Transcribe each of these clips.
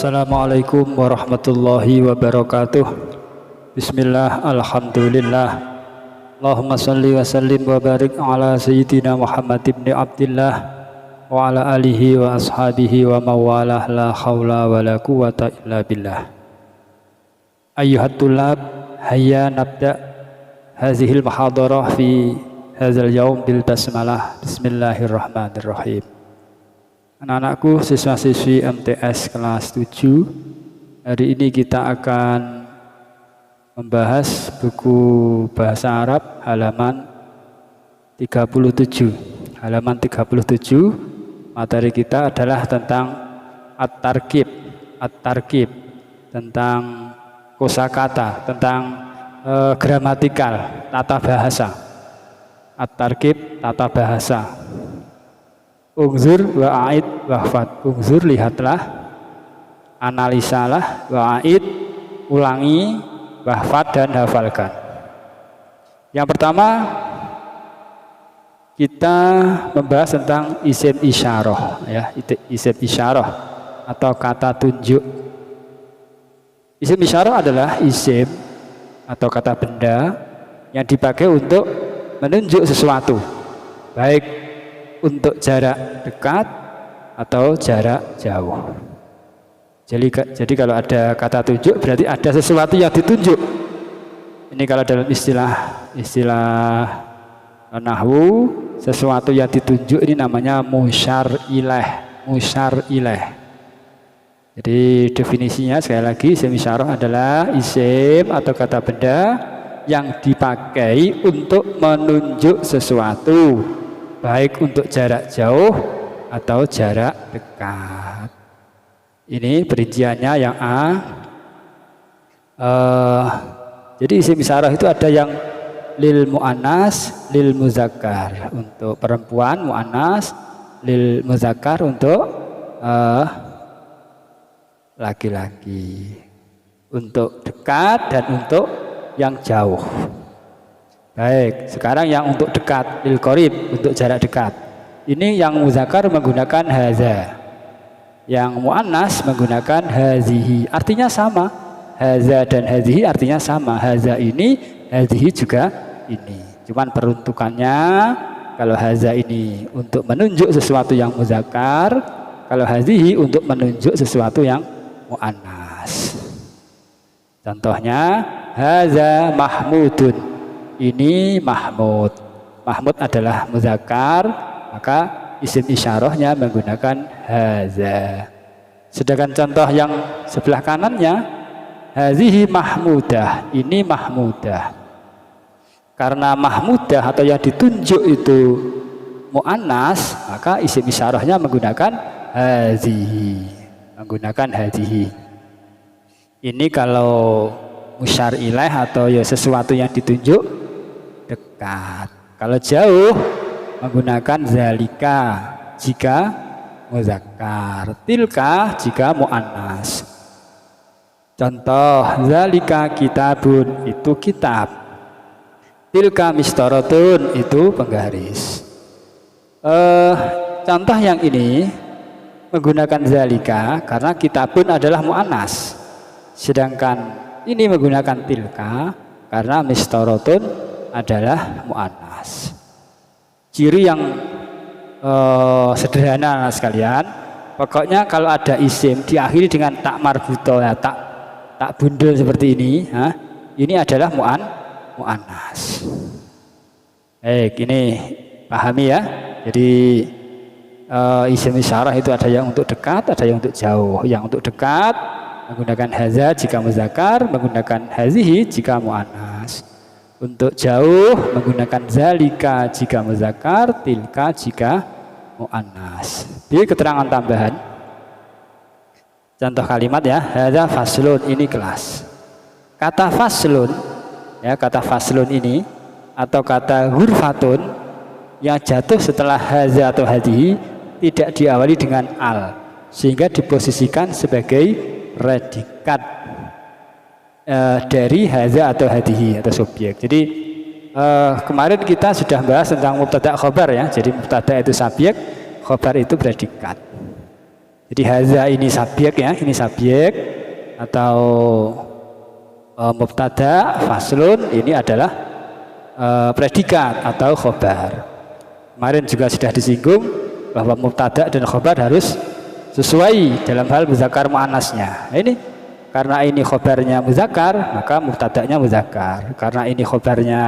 Assalamualaikum warahmatullahi wabarakatuh. Bismillah, alhamdulillah. Allahumma salli wa sallim wa barik ala sayyidina Muhammad ibn Abdillah wa ala alihi wa ashabihi wa mawalah, la hawla wa la quwata illa billah. Ayyuhat tulab, hayya nabda hazihil muhadarah fi hazal yaum bil basmalah. Bismillahirrahmanirrahim. Anak-anakku, siswa-siswi MTS kelas 7, hari ini kita akan membahas buku bahasa Arab halaman 37. Halaman 37, materi kita adalah tentang at-tarkib. At-tarkib, tentang kosakata, tentang gramatikal, tata bahasa. At-tarkib, tata bahasa. Ungzur wa'aid wahfad. Ungzur, lihatlah, analisalah, wa'aid, ulangi, wahfad, dan hafalkan. Yang pertama, kita membahas tentang isim isyarah, ya, isim isyarah atau kata tunjuk. Isim isyarah adalah isim atau kata benda yang dipakai untuk menunjuk sesuatu, baik untuk jarak dekat atau jarak jauh. Jadi kalau ada kata tunjuk berarti ada sesuatu yang ditunjuk. Ini kalau dalam istilah nahwu, sesuatu yang ditunjuk ini namanya musyar ilaih. Musyar ilaih. Jadi definisinya sekali lagi, isim isyarah adalah isim atau kata benda yang dipakai untuk menunjuk sesuatu, baik untuk jarak jauh atau jarak dekat. Ini perinciannya yang A. Jadi isim isyarah itu ada yang lil mu'annas, lil muzakkar untuk perempuan, mu'annas, lil muzakkar untuk laki-laki, untuk dekat dan untuk yang jauh. Baik, sekarang yang untuk dekat, lil qarib, untuk jarak dekat. Ini yang muzakkar menggunakan haza, yang muannas menggunakan hazihi. Artinya sama, haza dan hazihi artinya sama. Haza ini, hazihi juga ini. Cuman peruntukannya, kalau haza ini untuk menunjuk sesuatu yang muzakkar, kalau hazihi untuk menunjuk sesuatu yang muannas. Contohnya, haza mahmudun. Ini Mahmud. Mahmud adalah muzakkar, maka isim isyarahnya menggunakan haza. Sedangkan contoh yang sebelah kanannya, hazihi mahmudah. Ini mahmudah. Karena mahmudah atau yang ditunjuk itu muannas, maka isim isyarahnya menggunakan hazihi. Menggunakan hazihi. Ini kalau musyar ilaih atau ya sesuatu yang ditunjuk dekat. Kalau jauh menggunakan zalika jika muzakkar, tilka jika muannas. Contoh, zalika kitabun, itu kitab. Tilka mistaratun, itu penggaris. Contoh yang ini menggunakan zalika karena kitabun adalah muannas. Sedangkan ini menggunakan tilka karena mistaratun adalah muannas. Ciri yang sederhana sekalian, pokoknya kalau ada isim diakhiri dengan tak marbuto, ya, tak bundel seperti ini, ini adalah muannas. Baik, ini pahami ya. Jadi isim isyarah itu ada yang untuk dekat, ada yang untuk jauh. Yang untuk dekat menggunakan haza jika muzakkar, menggunakan hazihi jika muannas. Untuk jauh menggunakan zalika jika muzakkar, tilka jika muannas. Di keterangan tambahan, contoh kalimat ya, hadza faslun, ini kelas. Kata faslun, ya, kata faslun ini atau kata hurfatun yang jatuh setelah hadza atau hadhihi tidak diawali dengan al, sehingga diposisikan sebagai predikat dari hadza atau hadhihi atau subjek. Jadi kemarin kita sudah bahas tentang mubtada khobar ya. Jadi mubtada itu subjek, khobar itu predikat. Jadi haza ini subjek ya, ini subjek atau mubtada, faslun ini adalah predikat atau khobar. Kemarin juga sudah disinggung bahwa mubtada dan khobar harus sesuai dalam hal muzakkar muannasnya. Nah, ini karena ini khobarnya muzakkar, maka mubtadanya muzakkar. Karena ini khobarnya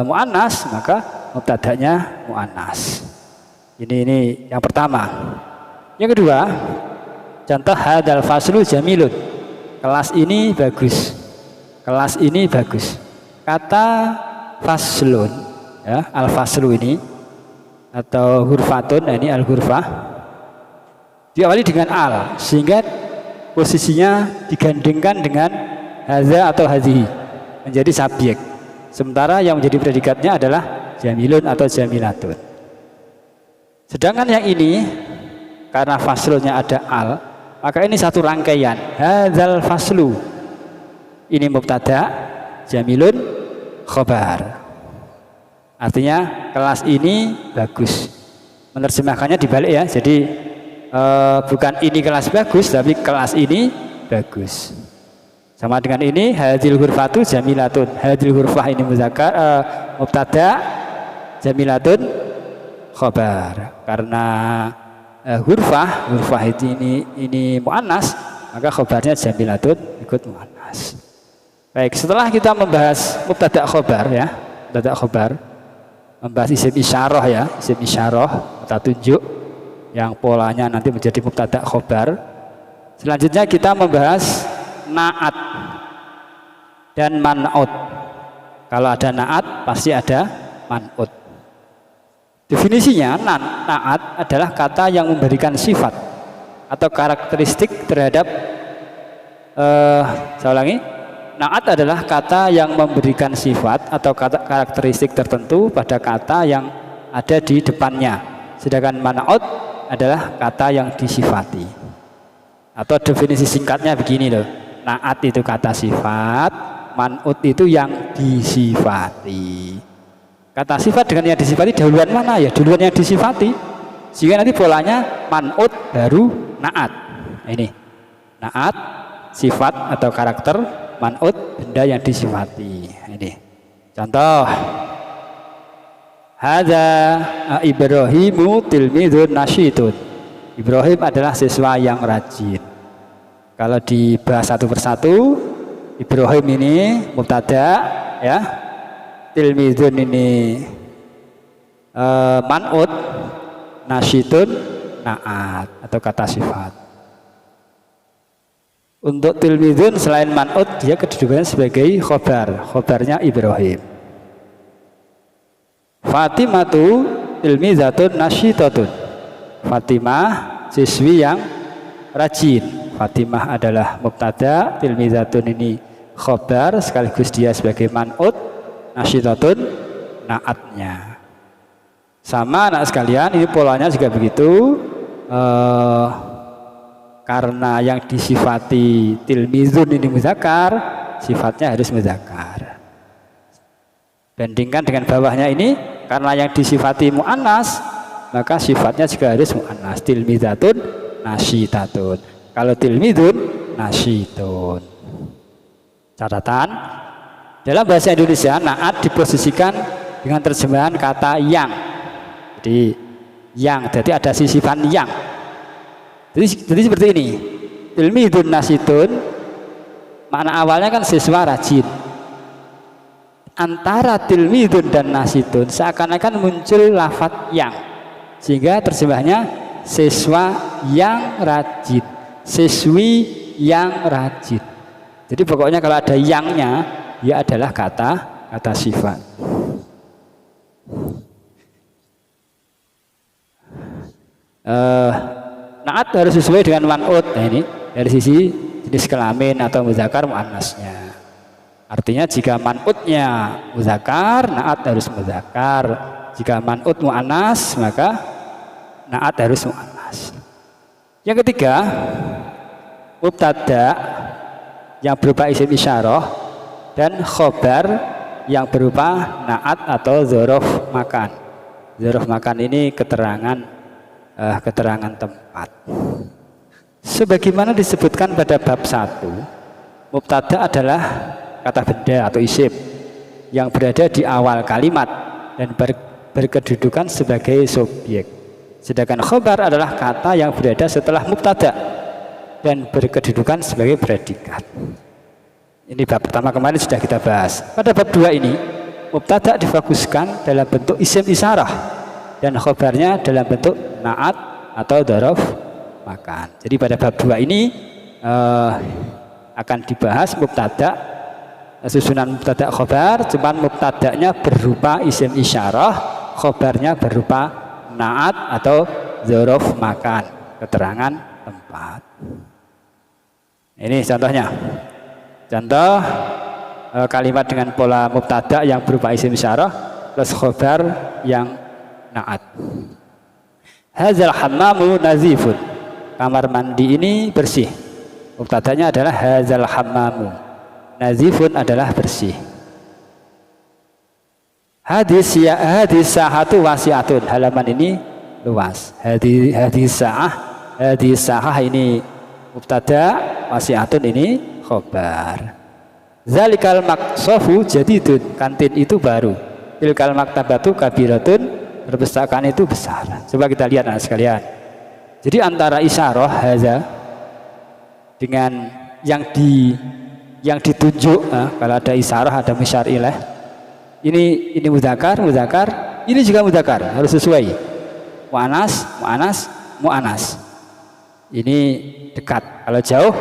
muannas, maka mubtadanya muannas. Ini yang pertama. Yang kedua, contoh hadzal faslu jamilun. Kelas ini bagus. Kelas ini bagus. Kata faslun ya, al-faslu ini atau hurfatun, ini al-hurfah diawali dengan al sehingga posisinya digandengkan dengan hadza atau hadhihi menjadi subjek. Sementara yang menjadi predikatnya adalah jamilun atau jamilatun. Sedangkan yang ini karena faslunnya ada al, maka ini satu rangkaian. Hadzal faslu. Ini mubtada, jamilun, khobar. Artinya kelas ini bagus. Menerjemahkannya dibalik ya. Jadi bukan ini kelas bagus, tapi kelas ini bagus. Sama dengan ini hadzil hurfatu jamilatun. Hadzil hurfah ini muzakkar, mubtada, jamilatun, khobar. Karena hurfah ini muannas, maka khobarnya jamilatun ikut muannas. Baik, setelah kita membahas mubtada khobar ya, mubtada khobar, membahas isim isyarah ya, isim isyarah kata tunjuk yang polanya nanti menjadi mubtada khobar. Selanjutnya kita membahas naat dan man'ut. Kalau ada naat pasti ada man'ut. Definisinya naat adalah kata yang memberikan sifat atau karakteristik terhadap saya ulangi, naat adalah kata yang memberikan sifat atau karakteristik tertentu pada kata yang ada di depannya. Sedangkan man'ut adalah kata yang disifati. Atau definisi singkatnya begini loh. Naat itu kata sifat, man'ut itu yang disifati. Kata sifat dengan yang disifati dahuluan mana ya? Duluan yang disifati. Sehingga nanti polanya man'ut baru naat. Ini naat sifat atau karakter, man'ut benda yang disifati. Ini contoh, hadza Ibrahimu tilmidun nasyitun. Ibrahim adalah siswa yang rajin. Kalau dibahas satu persatu, Ibrahim ini mubtada ya, tilmidun ini man'ut, nasyitun naat atau kata sifat. Untuk tilmidun selain man'ut dia kedudukannya sebagai khobar, khobarnya Ibrahim. Fatimatu tilmizatun nasyitatun. Fatimah siswi yang rajin. Fatimah adalah mubtada, tilmizatun ini khobar sekaligus dia sebagai man'ut, nasyitatun naatnya. Sama anak sekalian, ini polanya juga begitu. Karena yang disifati tilmizun ini muzakkar, sifatnya harus muzakkar. Bandingkan dengan bawahnya ini, karena yang disifati muannas, maka sifatnya juga harus muannas. Tilmizatun nasyitatun. Kalau tilmizun nasyitun. Catatan, dalam bahasa Indonesia naat diposisikan dengan terjemahan kata yang. Jadi yang, jadi ada sifat yang. Jadi seperti ini. Tilmidun nasyitun, makna awalnya kan siswa rajin. Antara tilmidun dan nasyitun seakan-akan muncul lafadz yang, sehingga terjemahnya siswa yang rajin, siswi yang rajin. Jadi pokoknya kalau ada yangnya, ya adalah kata sifat. Naat harus sesuai dengan man'ut. Nah, ini dari sisi jenis kelamin atau muzakkar muannasnya. Artinya jika man'utnya muzakkar, naat harus muzakkar. Jika man'ut muannas, maka naat harus muannas. Yang ketiga, mubtada yang berupa isim isyarah dan khobar yang berupa naat atau dzaraf makan. Dzaraf makan ini keterangan keterangan tempat. Sebagaimana disebutkan pada bab 1, mubtada adalah kata benda atau isim yang berada di awal kalimat dan berkedudukan sebagai subjek. Sedangkan khobar adalah kata yang berada setelah mubtada dan berkedudukan sebagai predikat. Ini bab pertama kemarin sudah kita bahas. Pada bab 2 ini, mubtada difokuskan dalam bentuk isim isyarah dan khobarnya dalam bentuk na'at atau dzaraf makan. Jadi pada bab 2 ini akan dibahas mubtada, susunan mubtada khobar, cuman mubtadanya berupa isim isyarah, khobarnya berupa na'at atau dzaraf makan, keterangan tempat. Ini contohnya. Contoh kalimat dengan pola mubtada yang berupa isim isyarah plus khobar yang na'at. Hadzal hammamu nazifun. Kamar mandi ini bersih. Mubtadanya adalah hadzal hammamu. Nazifun adalah bersih. Hadis sahatu wasi'atun. Halaman ini luas. Hadis sahah ini mubtada, wasi'atun ini khobar. Zalikal maksofu jadidun, kantin itu baru. Tilkal maktabatu kabiratun, perpustakaan itu besar. Coba kita lihat anak sekalian. Jadi antara isyarah haza dengan yang ditunjuk, kalau ada isyarah ada musyar ilaih. Ini mudzakkar, ini juga mudzakkar, harus sesuai. Mu'anas. Ini dekat. Kalau jauh,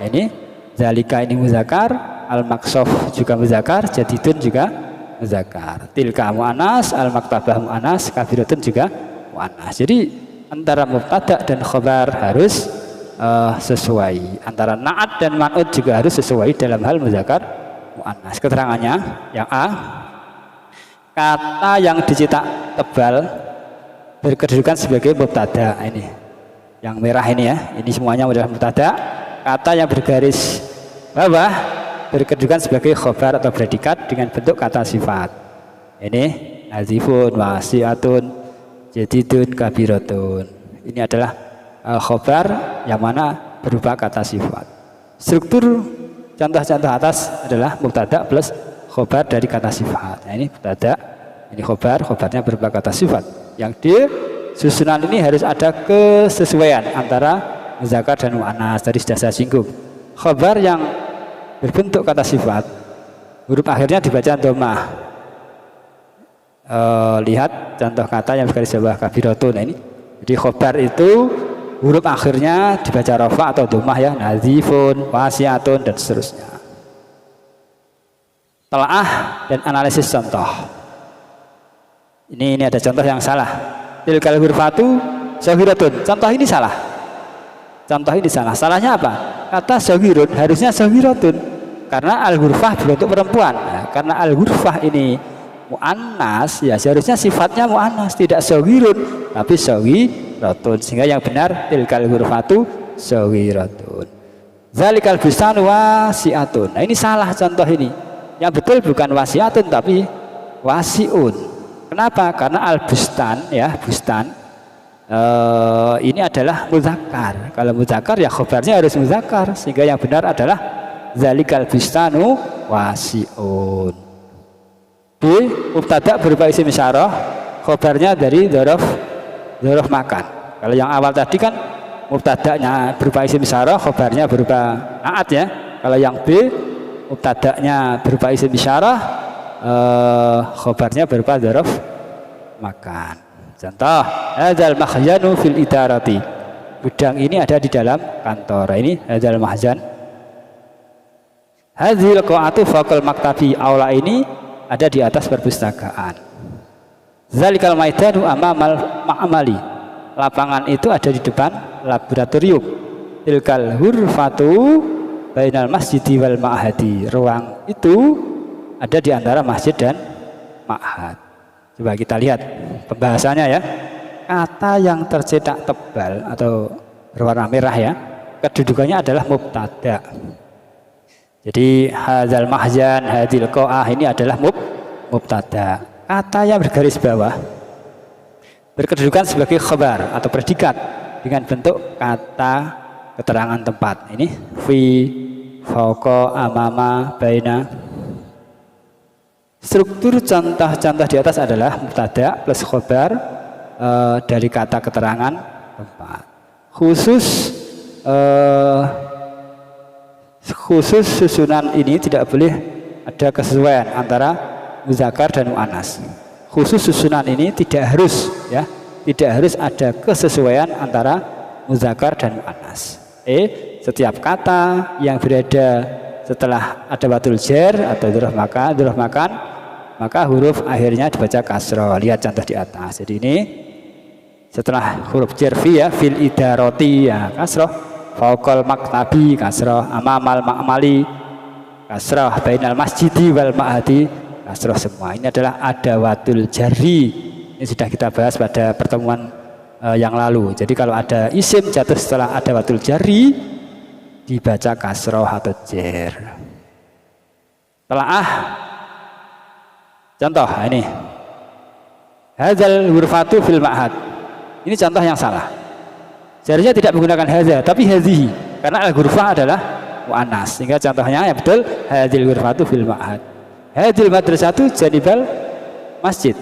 ini zalika ini mudzakkar, al-maksof juga mudzakkar, jadidun juga mudzakkar. Tilka mu'anas, al-maktabah mu'anas, kabiratun juga mu'anas. Jadi antara mubtada dan khobar harus sesuai. Antara na'at dan man'ut juga harus sesuai dalam hal mudzakkar mu'anas. Keterangannya yang A, kata yang dicetak tebal berkedudukan sebagai mubtada. Ini yang merah ini ya, ini semuanya adalah mubtada. Kata yang bergaris bawah berkedudukan sebagai khobar atau predikat dengan bentuk kata sifat. Ini nazifun, wasi'atun, jadidun, kabiratun. Ini adalah khobar yang mana berupa kata sifat. Struktur contoh-contoh atas adalah mubtada plus khobar dari kata sifat. Nah, ini mubtada, ini khobarnya berupa kata sifat. Yang D, susunan ini harus ada kesesuaian antara mudzakkar dan mu'annas. Tadi sudah saya singgung. Khobar yang berbentuk kata sifat, huruf akhirnya dibaca dhammah. Lihat contoh kata yang bergaris bawah kabiratun. Nah, ini. Jadi khobar itu huruf akhirnya dibaca rafa atau dhammah ya, nazifun, wasi'atun dan seterusnya. Telaah dan analisis contoh. Ini ada contoh yang salah. Tilkal hurfatu saghiratun. Contoh ini salah. Salahnya apa? Kata saghirun harusnya saghiratun. Karena al-hurfah berbentuk perempuan. Nah, karena al-hurfah ini mu'annas, ya seharusnya sifatnya mu'annas, tidak saghirun, tapi saghiratun. Sehingga yang benar tilkal hurfatu saghiratun. Zalikal bustanu wasi'atun. Nah, ini salah contoh ini. Yang betul bukan wasi'atun tapi wasi'un. Kenapa? Karena al-bustan ya, bustan ini adalah mudzakkar. Kalau mudzakkar ya khobarnya harus mudzakkar, sehingga yang benar adalah zalikal bustanu wasi'un. B, mubtada berupa isim isyarah, khobarnya dari dzaraf makan. Kalau yang awal tadi kan mubtadanya berupa isim isyarah, khobarnya berupa na'at ya. Kalau yang B, mubtadanya berupa isim isyarah, khobarnya berupa dzaraf makan. Contoh, hadzal mahzanu fil idarati. Gudang ini ada di dalam kantor. Ini hadzal mahzan. Hadzal qa'atu faqal maktabi. Aula ini ada di atas perpustakaan. Zalikal maidanu amamal ma'amali. Lapangan itu ada di depan laboratorium. Tilkal hurfatu bainal masjidi wal ma'hadi. Ruang itu ada di antara masjid dan ma'had. Coba kita lihat pembahasannya ya. Kata yang tercetak tebal atau berwarna merah ya, kedudukannya adalah mubtada. Jadi hadzal mahzan, hadil qa'ah ini adalah mubtada. Kata yang bergaris bawah berkedudukan sebagai khabar atau predikat dengan bentuk kata keterangan tempat. Ini fi, fauqa, amama, baina. Struktur contoh-contoh di atas adalah mubtada plus khabar dari kata keterangan tempat. Khusus susunan ini tidak boleh ada kesesuaian antara muzakkar dan muannas. Khusus susunan ini tidak harus ada kesesuaian antara muzakkar dan muannas. Setiap kata yang berada setelah ada watul jar atau dzuruf makan, maka huruf akhirnya dibaca kasroh. Lihat contoh di atas. Jadi ini setelah huruf jar fi fil idaroti kasroh. Fauqal maktabi kasroh, amamal ma'mali kasroh, bainal masjidi wal ma'hadi kasroh semua. Ini adalah adawatul jarri. Ini sudah kita bahas pada pertemuan yang lalu. Jadi kalau ada isim jatuh setelah adawatul jarri dibaca kasroh atau jar. Telaah contoh ini. Hadzal hurfatu fil ma'had. Ini contoh yang salah. Seharusnya tidak menggunakan hadza tapi hadhihi karena al-ghurfah adalah muannas. Sehingga contohnya yang betul hadzal ghurfatu fil ma'had. Hadzal madrasatu janibal masjid.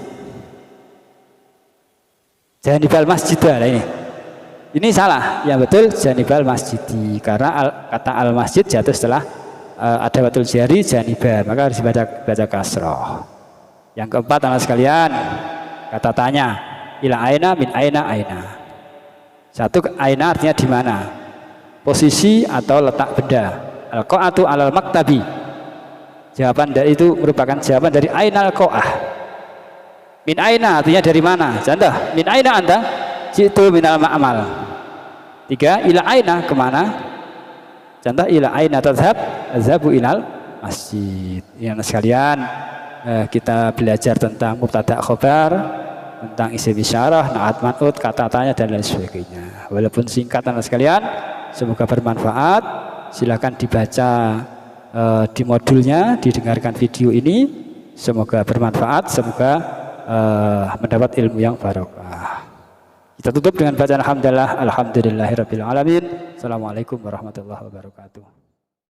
Janibal masjid lah ini. Ini salah. Yang betul janibal masjidi karena kata al-masjid jatuh setelah ada watul jari janiba, maka harus baca kasroh. Yang keempat anak sekalian, kata tanya ila aina min aina aina. Satu, aina artinya di mana, posisi atau letak benda. Al-qa'atu alal maktabi, jawaban dari itu merupakan jawaban dari ainal qa'ah. Min aina artinya dari mana. Contoh, min aina anta, jitu minal ma'amal. 3, ila aina kemana. Contoh, ila aina tadhhab, azhabu ilal masjid. Yang sekalian, kita belajar tentang mubtada khabar, tentang isim isyarah, na'at man'ut, kata tanya dan lain sebagainya. Walaupun singkat anak sekalian, semoga bermanfaat. Silakan dibaca di modulnya, didengarkan video ini. Semoga bermanfaat, semoga mendapat ilmu yang barokah. Kita tutup dengan bacaan alhamdulillahirabbil alamin. Assalamualaikum warahmatullahi wabarakatuh.